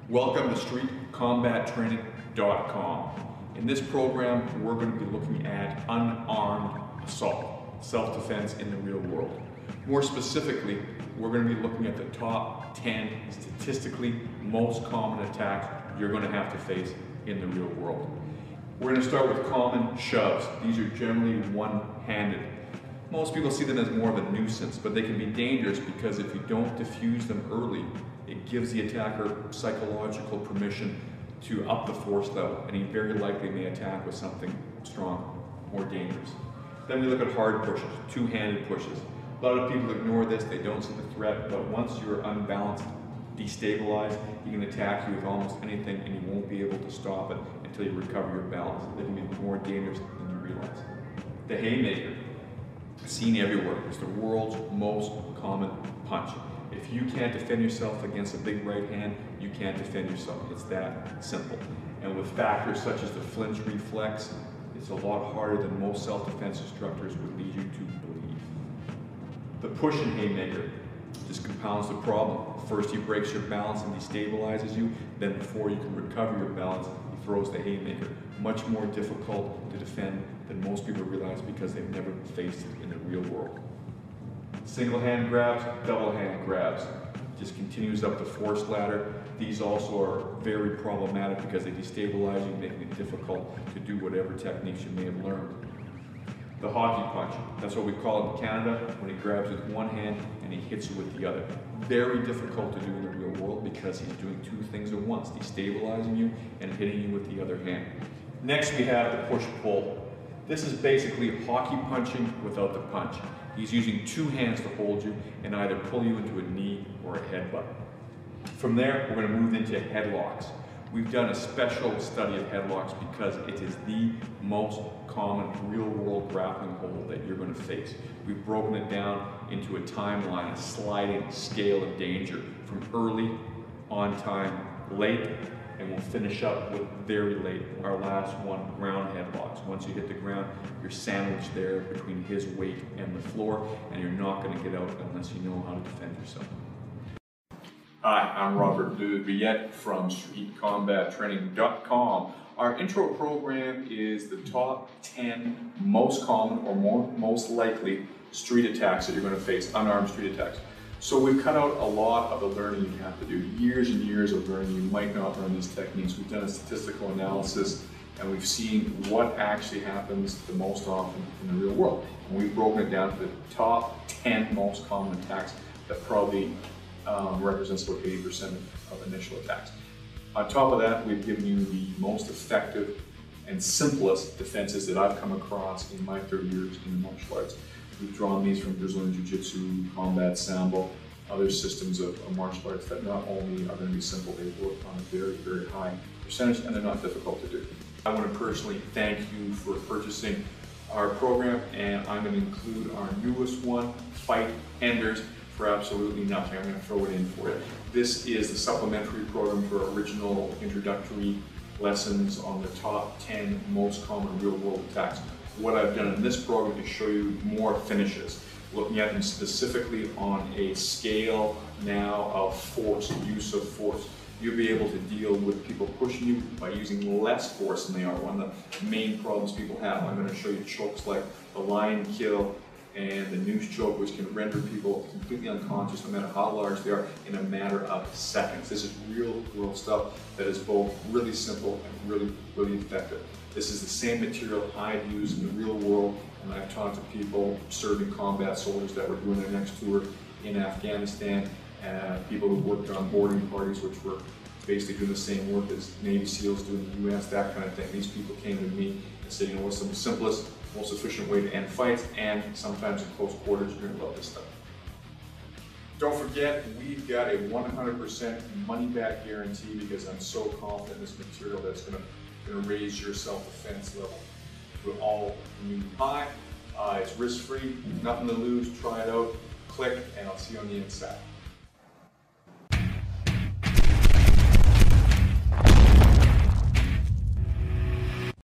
Welcome to streetcombattraining.com. In this program, we're going to be looking at unarmed assault, self-defense in the real world. More specifically, we're going to be looking at the top 10 statistically most common attacks you're going to have to face in the real world. We're going to start with common shoves. These are generally one-handed. Most people see them as more of a nuisance, but they can be dangerous because if you don't diffuse them early, it gives the attacker psychological permission to up the force level, and he very likely may attack with something strong, more dangerous. Then we look at hard pushes, two-handed pushes. A lot of people ignore this, they don't see the threat, but once you're unbalanced, destabilized, he can attack you with almost anything and you won't be able to stop it until you recover your balance. They can be more dangerous than you realize. The haymaker, seen everywhere, is the world's most common punch. If you can't defend yourself against a big right hand, you can't defend yourself. It's that simple. And with factors such as the flinch reflex, it's a lot harder than most self-defense instructors would lead you to believe. The pushing haymaker just compounds the problem. First he breaks your balance and destabilizes you, then before you can recover your balance, he throws the haymaker. Much more difficult to defend than most people realize because they've never faced it in the real world. Single hand grabs, double hand grabs. Just continues up the force ladder. These also are very problematic because they destabilize you, making it difficult to do whatever techniques you may have learned. The hockey punch, that's what we call it in Canada, when he grabs with one hand and he hits you with the other. Very difficult to do in the real world because he's doing two things at once, destabilizing you and hitting you with the other hand. Next we have the push-pull. This is basically hockey punching without the punch. He's using two hands to hold you and either pull you into a knee or a headbutt. From there, we're going to move into headlocks. We've done a special study of headlocks because it is the most common real-world grappling hold that you're going to face. We've broken it down into a timeline, a sliding scale of danger from early, on time, late, and we'll finish up with very late, our last one, ground headlocks. Once you hit the ground, you're sandwiched there between his weight and the floor, and you're not going to get out unless you know how to defend yourself. Hi, I'm Robert Duviette from streetcombattraining.com. Our intro program is the top 10 most common or most likely street attacks that you're going to face, unarmed street attacks. So we've cut out a lot of the learning you have to do, years and years of learning. You might not learn these techniques. We've done a statistical analysis and we've seen what actually happens the most often in the real world. And we've broken it down to the top 10 most common attacks that probably represents about 80% of initial attacks. On top of that, we've given you the most effective and simplest defenses that I've come across in my 30 years in martial arts. We've drawn these from Brazilian Jiu-Jitsu, combat sambo, other systems of martial arts that not only are going to be simple, they work on a very, very high percentage and they're not difficult to do. I want to personally thank you for purchasing our program, and I'm going to include our newest one, Fight Enders, for absolutely nothing. I'm going to throw it in for you. This is the supplementary program for original introductory lessons on the top 10 most common real-world attacks. What I've done in this program is show you more finishes, looking at them specifically on a scale now of force, use of force. You'll be able to deal with people pushing you by using less force than they are. One of the main problems people have. I'm going to show you chokes like the lion kill and the noose choke, which can render people completely unconscious no matter how large they are in a matter of seconds. This is real world stuff that is both really simple and really, really effective. This is the same material I've used in the real world, and I've talked to people serving combat soldiers that were doing their next tour in Afghanistan, people who worked on boarding parties, which were basically doing the same work as Navy SEALs do in the US, that kind of thing. These people came to me and said, you know, what's the simplest, most efficient way to end fights, and sometimes in close quarters, you're going to love this stuff. Don't forget, we've got a 100% money-back guarantee because I'm so confident in this material that's going to raise your self-defense level to an all-new high. It's risk-free, nothing to lose. Try it out, click, and I'll see you on the inside.